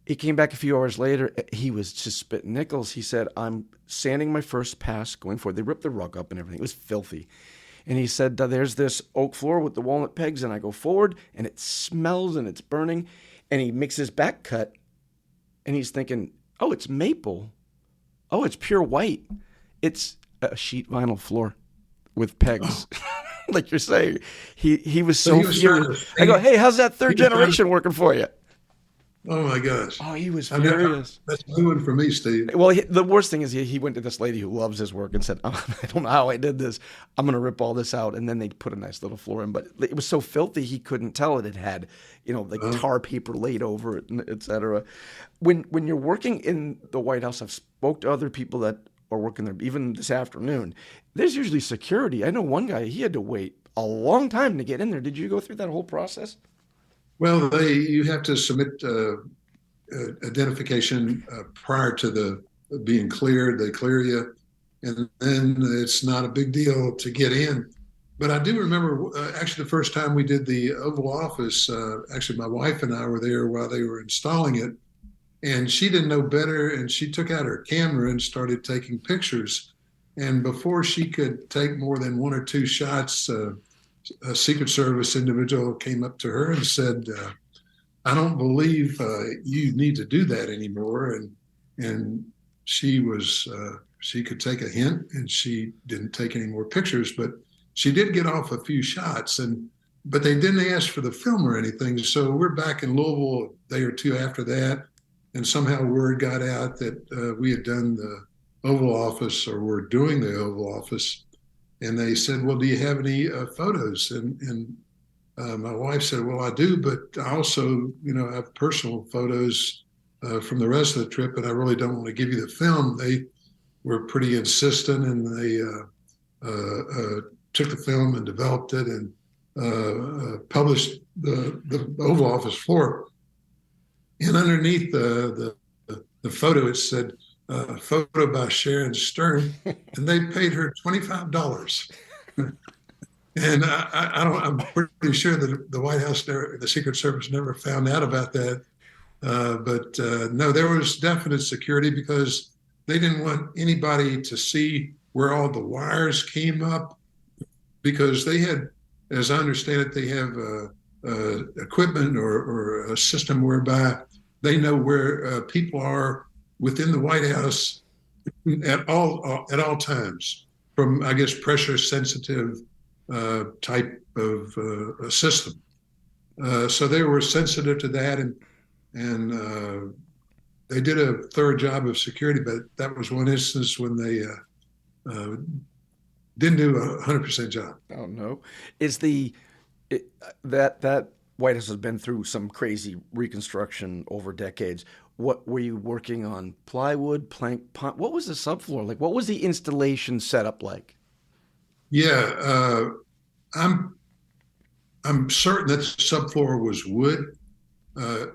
He came back a few hours later. He was just spitting nickels. He said, "I'm sanding my first pass going forward." They ripped the rug up and everything. It was filthy. And he said, "There's this oak floor with the walnut pegs, and I go forward, and it smells, and it's burning." And he makes his back cut, and he's thinking, "Oh, it's maple. Oh, it's pure white. It's a sheet vinyl floor with pegs." Like you're saying, he was so furious. I go, "Hey, how's that third generation working for you?" Oh my gosh! Oh, he was furious. That's new one for me, Steve. Well, the worst thing is he went to this lady who loves his work and said, "Oh, I don't know how I did this. I'm going to rip all this out." And then they put a nice little floor in, but it was so filthy he couldn't tell it had, tar paper laid over it, et cetera. When you're working in the White House, I've spoke to other people that are working there, even this afternoon. There's usually security. I know one guy, he had to wait a long time to get in there. Did you go through that whole process? Well, you have to submit identification prior to the being cleared. They clear you, and then it's not a big deal to get in. But I do remember actually the first time we did the Oval Office. Actually, my wife and I were there while they were installing it, and she didn't know better, and she took out her camera and started taking pictures. And before she could take more than one or two shots, a Secret Service individual came up to her and said, "I don't believe you need to do that anymore." And she could take a hint, and she didn't take any more pictures, but she did get off a few shots. But they didn't ask for the film or anything. So we're back in Louisville a day or two after that, and somehow word got out that we had done the Oval Office, or were doing the Oval Office. And they said, "Well, do you have any photos?" And my wife said, "Well, I do, but I also, have personal photos from the rest of the trip, and I really don't want to give you the film." They were pretty insistent, and they took the film and developed it and published the Oval Office floor. And underneath the photo, it said, "Photo by Sharon Stern," and they paid her $25. And I'm pretty sure that the White House, the Secret Service, never found out about that. But no, there was definite security because they didn't want anybody to see where all the wires came up, because they had, as I understand it, they have equipment or a system whereby they know where people are within the White House at all times, from, I guess, pressure sensitive type of a system. So they were sensitive to that, and they did a thorough job of security. But that was one instance when they didn't do a 100% job. Oh no! That White House has been through some crazy reconstruction over decades. What were you working on? Plywood, plank, what was the subfloor like? What was the installation setup like? Yeah, I'm certain that the subfloor was wood,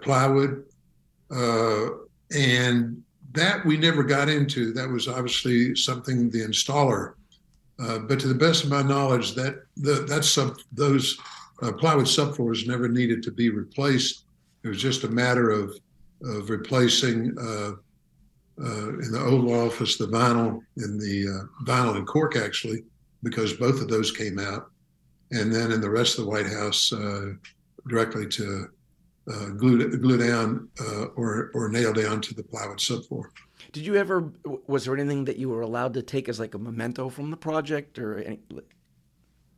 plywood, and that we never got into. That was obviously something the installer. But to the best of my knowledge, those plywood subfloors never needed to be replaced. It was just a matter of replacing in the Oval Office the vinyl and cork, actually, because both of those came out, and then in the rest of the White House directly to glue down or nail down to the plywood subfloor. Did you ever? Was there anything that you were allowed to take as like a memento from the project, or any?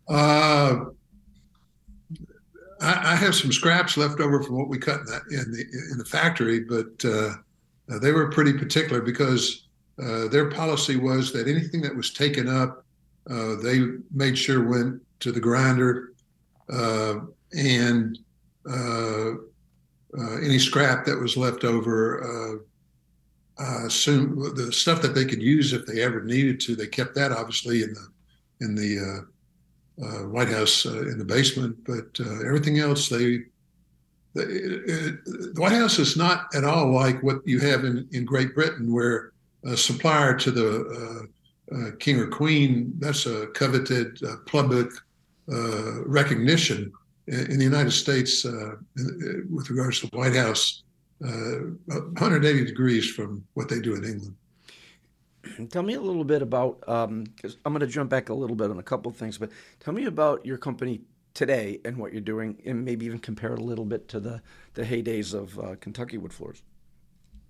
Uh, I have some scraps left over from what we cut in the factory, but they were pretty particular because their policy was that anything that was taken up, they made sure went to the grinder, and any scrap that was left over, I assume the stuff that they could use if they ever needed to, they kept that obviously in the White House in the basement, but everything else, the White House is not at all like what you have in Great Britain, where a supplier to the king or queen, that's a coveted public recognition. In the United States, with regards to the White House, 180 degrees from what they do in England. Tell me a little bit about, because I'm going to jump back a little bit on a couple of things, but tell me about your company today and what you're doing, and maybe even compare it a little bit to the heydays of Kentucky Wood Floors.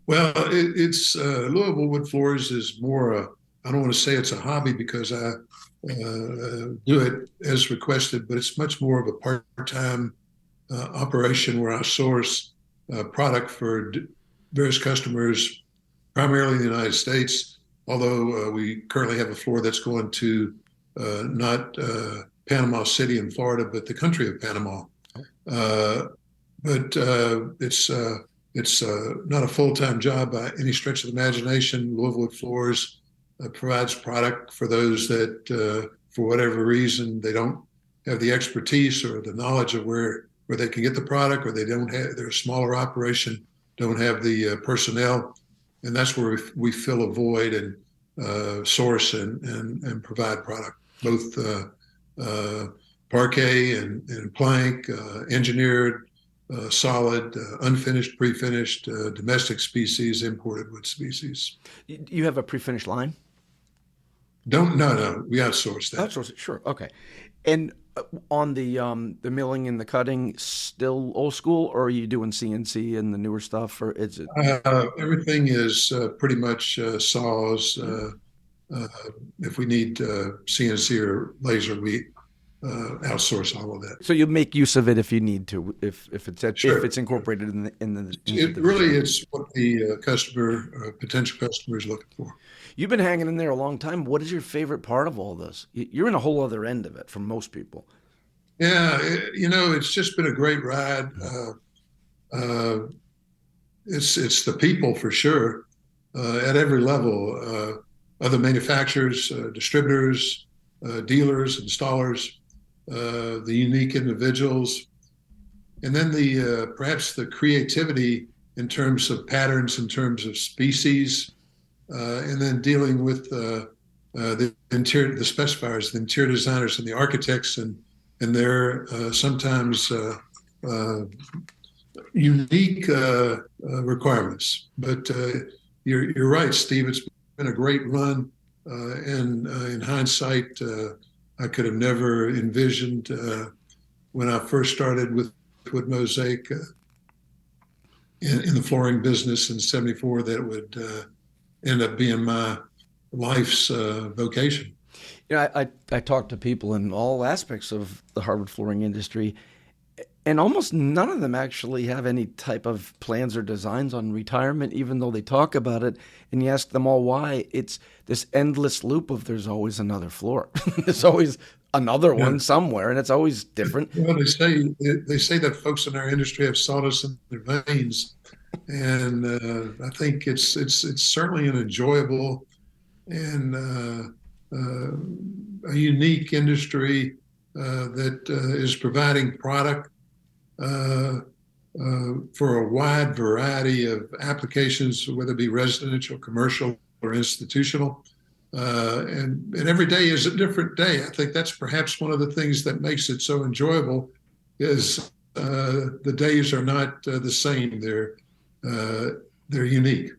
Well, it's Louisville Wood Floors is more I don't want to say it's a hobby because I do it as requested, but it's much more of a part-time operation where I source product for various customers, primarily in the United States, although we currently have a floor that's going to not Panama City in Florida, but the country of Panama. But it's not a full-time job by any stretch of the imagination. Louisville Wood Floors provides product for those that, for whatever reason, they don't have the expertise or the knowledge of where they can get the product, or they're a smaller operation, don't have the personnel, and that's where we fill a void and source and provide product, both parquet and plank, engineered, solid, unfinished, pre-finished, domestic species, imported wood species. You have a pre-finished line? No, we outsource that. Outsource it, sure, okay. And on the milling and the cutting, still old school, or are you doing CNC and the newer stuff, or is it? Everything is pretty much saws. If we need CNC or laser, we outsource all of that. So you make use of it if you need to, if Sure. if it's incorporated in the. It's what the potential customer is looking for. You've been hanging in there a long time. What is your favorite part of all this? You're in a whole other end of it from most people. Yeah, it's just been a great ride. It's the people for sure, at every level. Other manufacturers, distributors, dealers, installers, the unique individuals, and then perhaps the creativity in terms of patterns, in terms of species, and then dealing with the specifiers, the interior designers, and the architects, and their sometimes unique requirements. But you're right, Steve. It's been a great run, and in hindsight, I could have never envisioned when I first started with wood mosaic in the flooring business in '74 that it would end up being my life's vocation. I talk to people in all aspects of the hardwood flooring industry, and almost none of them actually have any type of plans or designs on retirement, even though they talk about it. And you ask them all why, it's this endless loop of there's always another floor. There's always another one somewhere, and it's always different. Well, they say that folks in our industry have sawdust in their veins, and I think it's certainly an enjoyable and a unique industry that is providing product for a wide variety of applications, whether it be residential, commercial, or institutional. And every day is a different day. I think that's perhaps one of the things that makes it so enjoyable is the days are not the same. They're unique.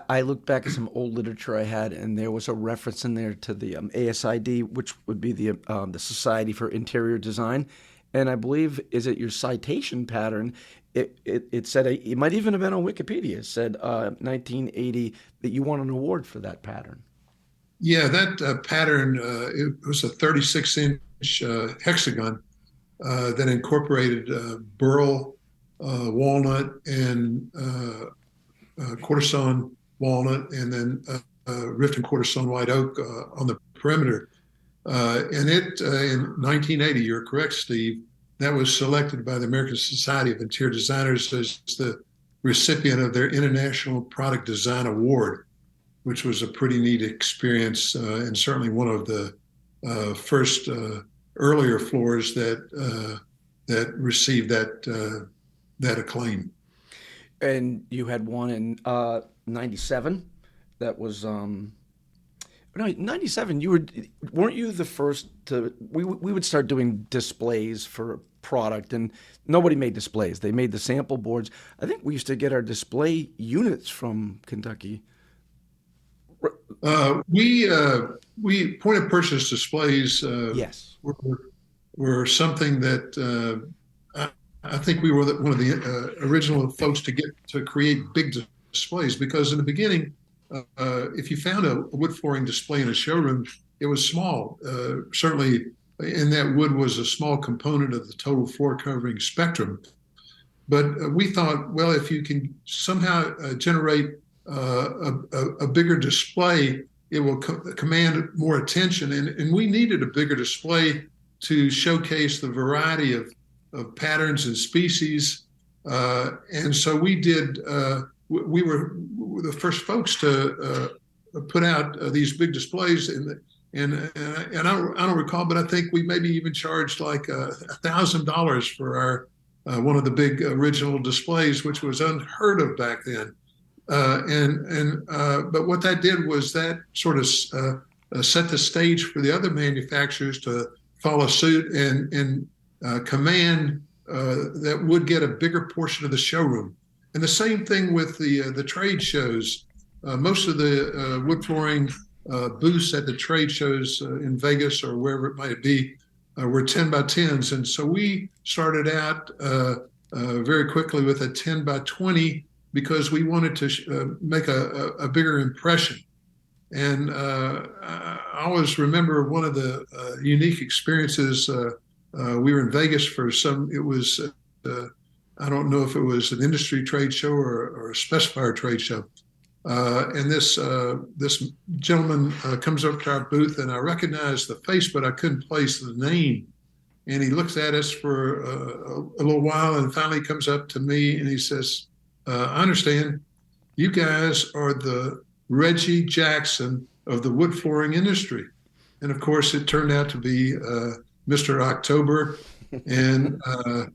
I looked back at some old literature I had, and there was a reference in there to the ASID, which would be the Society for Interior Design, And I believe, is it your citation pattern? It said, it might even have been on Wikipedia. It said 1980 that you won an award for that pattern. Yeah, that pattern, it was a 36-inch hexagon that incorporated burl, walnut, and quartersawn walnut, and then rift and quartersawn white oak on the perimeter. And it, in 1980, you're correct, Steve, that was selected by the American Society of Interior Designers as the recipient of their International Product Design Award, which was a pretty neat experience, and certainly one of the first earlier floors that received that acclaim. And you had one in 97 that was no, 97. Weren't you the first to? We would start doing displays for product, and nobody made displays. They made the sample boards. I think we used to get our display units from Kentucky. We point of purchase displays. Yes, were something that I think we were one of the original folks to create big displays, because in the beginning, if you found a wood flooring display in a showroom, it was small. Certainly, and that wood was a small component of the total floor covering spectrum. But we thought, well, if you can somehow generate a bigger display, it will command more attention. And we needed a bigger display to showcase the variety of patterns and species. And so we did. We were the first folks to put out these big displays, and I don't recall, but I think we maybe even charged like $1,000 for our one of the big original displays, which was unheard of back then. But what that did was that sort of set the stage for the other manufacturers to follow suit and command that would get a bigger portion of the showroom. And the same thing with the trade shows. Most of the wood flooring booths at the trade shows in Vegas or wherever it might be were 10 by 10s. And so we started out very quickly with a 10 by 20 because we wanted to make a bigger impression. And I always remember one of the unique experiences. We were in Vegas for it was, I don't know if it was an industry trade show or a specifier trade show. And this gentleman comes up to our booth, and I recognized the face, but I couldn't place the name. And he looks at us for a little while, and finally comes up to me and he says, I understand you guys are the Reggie Jackson of the wood flooring industry. And of course, it turned out to be Mr. October. And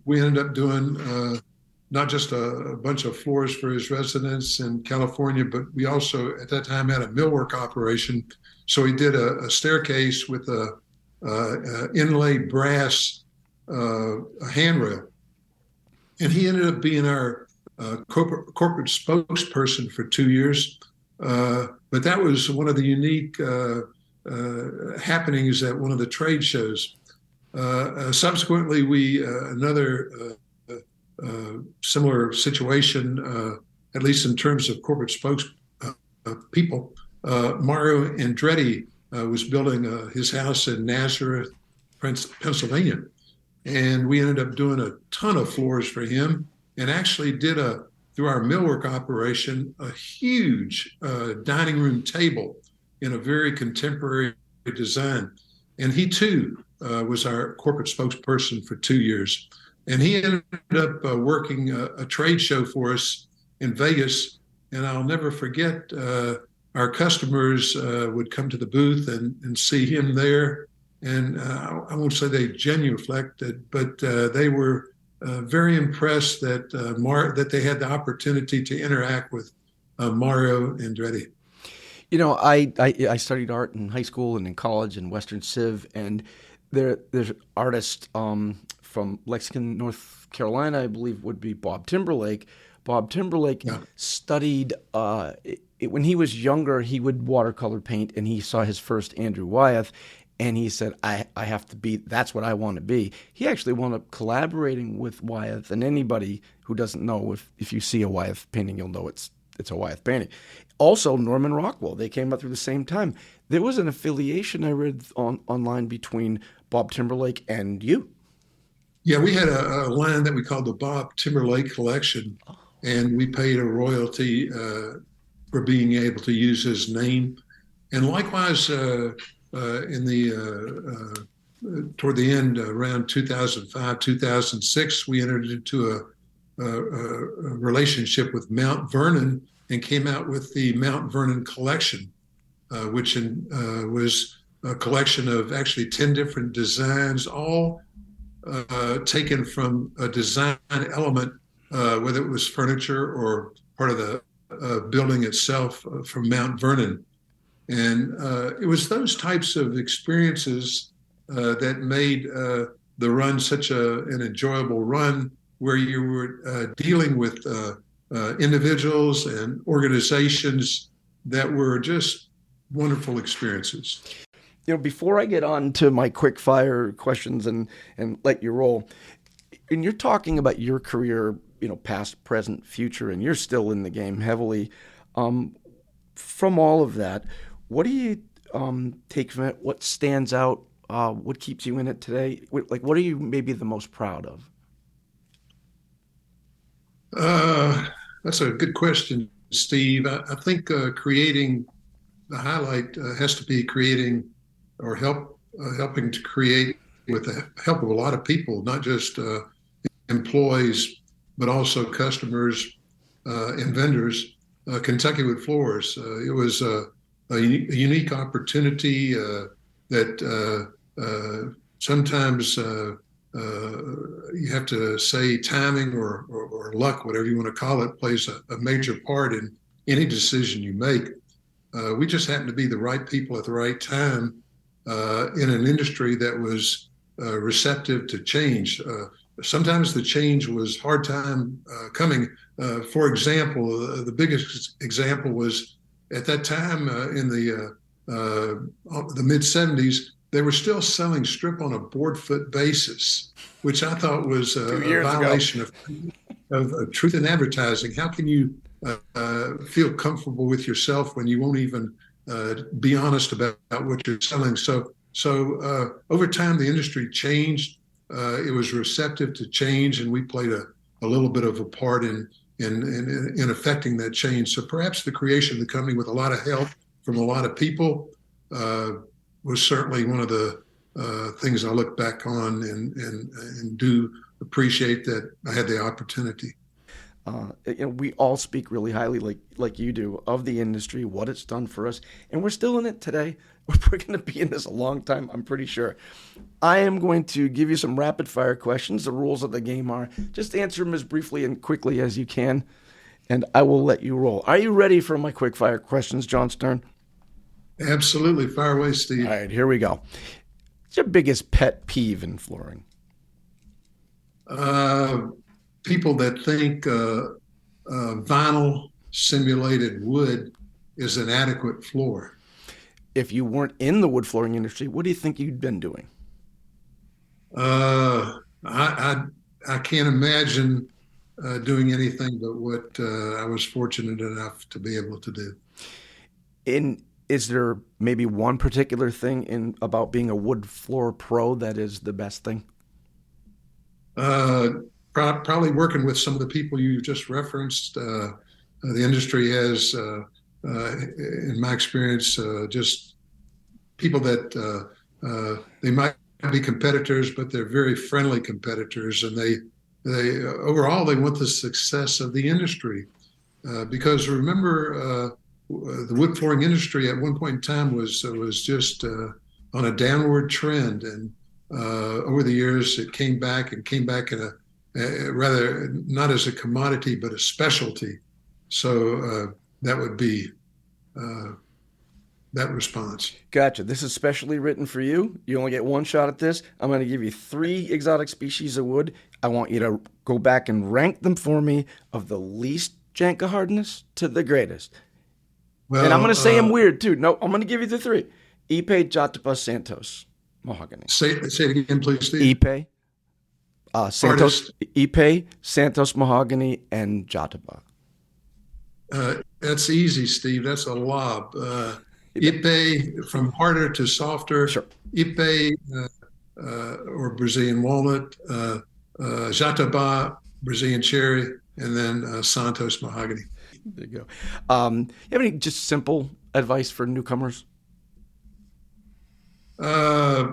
we ended up doing not just a bunch of floors for his residence in California, but we also at that time had a millwork operation. So he did a staircase with a inlaid brass handrail. And he ended up being our corporate spokesperson for 2 years. But that was one of the unique happenings at one of the trade shows. Subsequently, another similar situation, at least in terms of corporate spokespeople, Mario Andretti was building his house in Nazareth, Pennsylvania. And we ended up doing a ton of floors for him, and actually did through our millwork operation, a huge dining room table in a very contemporary design. And he too was our corporate spokesperson for 2 years. And he ended up working a trade show for us in Vegas. And I'll never forget, our customers would come to the booth and see him there. And I won't say they genuflected, but they were very impressed that they had the opportunity to interact with Mario Andretti. You know, I studied art in high school and in college in Western Civ, and there's artists from Lexington, North Carolina, I believe would be Bob Timberlake. Bob Timberlake studied, when he was younger, he would watercolor paint, and he saw his first Andrew Wyeth. and he said, I have to be, that's what I want to be. He actually wound up collaborating with Wyeth, and anybody who doesn't know, if you see a Wyeth painting, you'll know it's a Wyeth painting. Also, Norman Rockwell, they came up through the same time. There was an affiliation I read online between Bob Timberlake and you. Yeah, we had a line that we called the Bob Timberlake Collection, and we paid a royalty for being able to use his name. And likewise, in the toward the end, around 2005, 2006, we entered into a relationship with Mount Vernon and came out with the Mount Vernon Collection, which was a collection of actually 10 different designs, all taken from a design element, whether it was furniture or part of the building itself from Mount Vernon. And it was those types of experiences that made the run such an enjoyable run, where you were dealing with individuals and organizations that were just wonderful experiences. Before I get on to my quick fire questions and let you roll, and you're talking about your career, past, present, future, and you're still in the game heavily. From all of that, what do you take from it? What stands out? What keeps you in it today? What are you maybe the most proud of? That's a good question, Steve. I think creating the highlight has to be creating or helping to create with the help of a lot of people, not just employees, but also customers and vendors. Kentucky Wood Floors. It was a unique opportunity that sometimes you have to say timing or luck, whatever you want to call it, plays a major part in any decision you make. We just happened to be the right people at the right time in an industry that was receptive to change. Sometimes the change was hard time coming. For example, the biggest example was at that time in the mid 70s, they were still selling strip on a board foot basis, which I thought was a violation of truth in advertising. How can you feel comfortable with yourself when you won't even be honest about what you're selling? So over time, the industry changed. It was receptive to change, and we played a little bit of a part in affecting that change. So perhaps the creation of the company, with a lot of help from a lot of people, was certainly one of the things I look back on and do appreciate that I had the opportunity. We all speak really highly, like you do, of the industry, what it's done for us, and we're still in it today. We're going to be in this a long time, I'm pretty sure. I am going to give you some rapid fire questions. The rules of the game are just answer them as briefly and quickly as you can, and I will let you roll. Are you ready for my quick fire questions, John Stern? Absolutely. Fire away, Steve. All right, here we go. What's your biggest pet peeve in flooring? People that think vinyl simulated wood is an adequate floor. If you weren't in the wood flooring industry, what do you think you'd been doing? I can't imagine doing anything but what I was fortunate enough to be able to do. Is there maybe one particular thing about being a wood floor pro that is the best thing? Probably working with some of the people you just referenced. The industry has, in my experience, just people that they might be competitors, but they're very friendly competitors, and they overall they want the success of the industry. Because remember, the wood flooring industry at one point in time was just on a downward trend, and over the years it came back in a rather not as a commodity but a specialty. So that would be that response. Gotcha. This is specially written for you. You only get one shot at this. I'm going to give you 3 exotic species of wood. I want you to go back and rank them for me of the least Janka hardness to the greatest. Well, and I'm going to say them weird too. No, I'm going to give you the 3. Ipe, Jatapa, Santos mahogany. Say it again, please, Steve. Ipe, Santos, Artist. Ipe, Santos mahogany, and Jatapa. That's easy, Steve. That's a lob. Ipe, from harder to softer. Sure. Ipe, or Brazilian walnut. Jataba, Brazilian cherry, and then Santos mahogany. There you go. You have any just simple advice for newcomers? If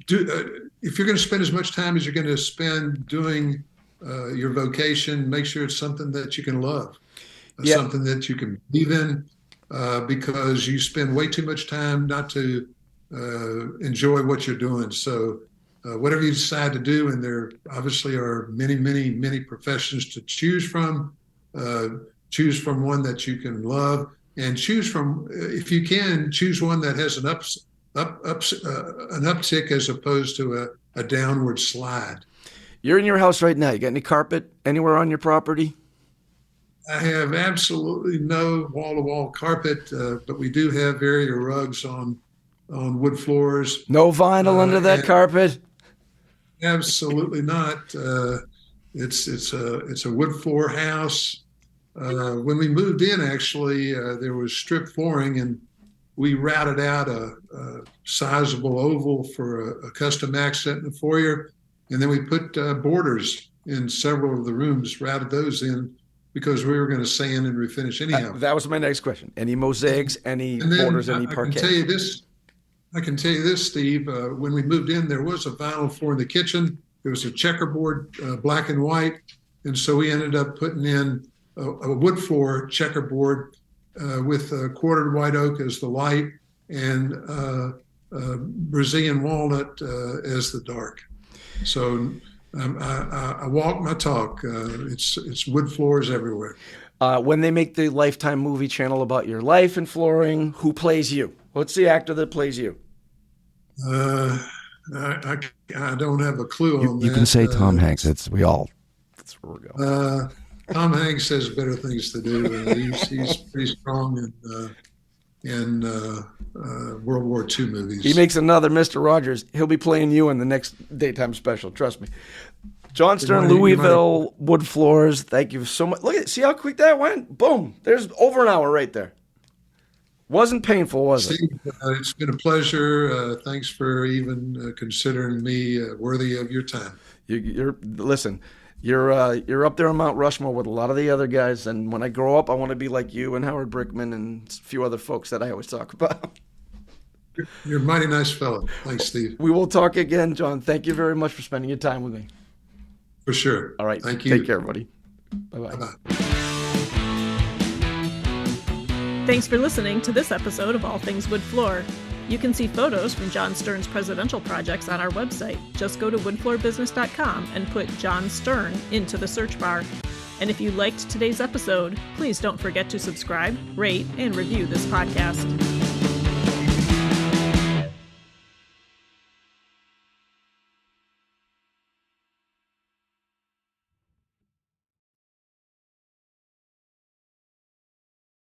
you're going to spend as much time as you're going to spend doing your vocation, make sure it's something that you can love, something that you can believe in, because you spend way too much time not to enjoy what you're doing. So whatever you decide to do, and there obviously are many, many, many professions to choose from one that you can love, and choose from, if you can, choose one that has an uptick as opposed to a downward slide. You're in your house right now. You got any carpet anywhere on your property? I have absolutely no wall-to-wall carpet, but we do have area rugs on wood floors. No vinyl under that carpet? Absolutely not. It's a wood floor house. When we moved in, actually, there was strip flooring, and we routed out a sizable oval for a custom accent in the foyer, and then we put borders in several of the rooms, routed those in because we were going to sand and refinish anyhow. That was my next question. Any mosaics, any borders, any parquet? I can tell you this, Steve. When we moved in, there was a vinyl floor in the kitchen. There was a checkerboard, black and white, and so we ended up putting in a wood floor checkerboard with quartered white oak as the light and Brazilian walnut as the dark. So I walk my talk. It's wood floors everywhere. When they make the Lifetime movie channel about your life and flooring, who plays you? What's the actor that plays you? I don't have a clue on that. You can say Tom Hanks. That's where we're going. Tom Hanks has better things to do. He's pretty strong in World War II movies. He makes another Mr. Rogers. He'll be playing you in the next daytime special. Trust me. John Stern, Louisville Wood Floors. Thank you so much. Look at it. See how quick that went? Boom. There's over an hour right there. Wasn't painful, was it? Steve, it's been a pleasure. Thanks for even considering me worthy of your time. Listen. You're up there on Mount Rushmore with a lot of the other guys, and when I grow up, I want to be like you and Howard Brickman and a few other folks that I always talk about. You're a mighty nice fellow. Thanks, Steve. We will talk again, John. Thank you very much for spending your time with me. For sure. All right. Thank you. Take care, buddy. Bye-bye. Bye-bye. Thanks for listening to this episode of All Things Wood Floor. You can see photos from John Stern's presidential projects on our website. Just go to woodfloorbusiness.com and put John Stern into the search bar. And if you liked today's episode, please don't forget to subscribe, rate, and review this podcast.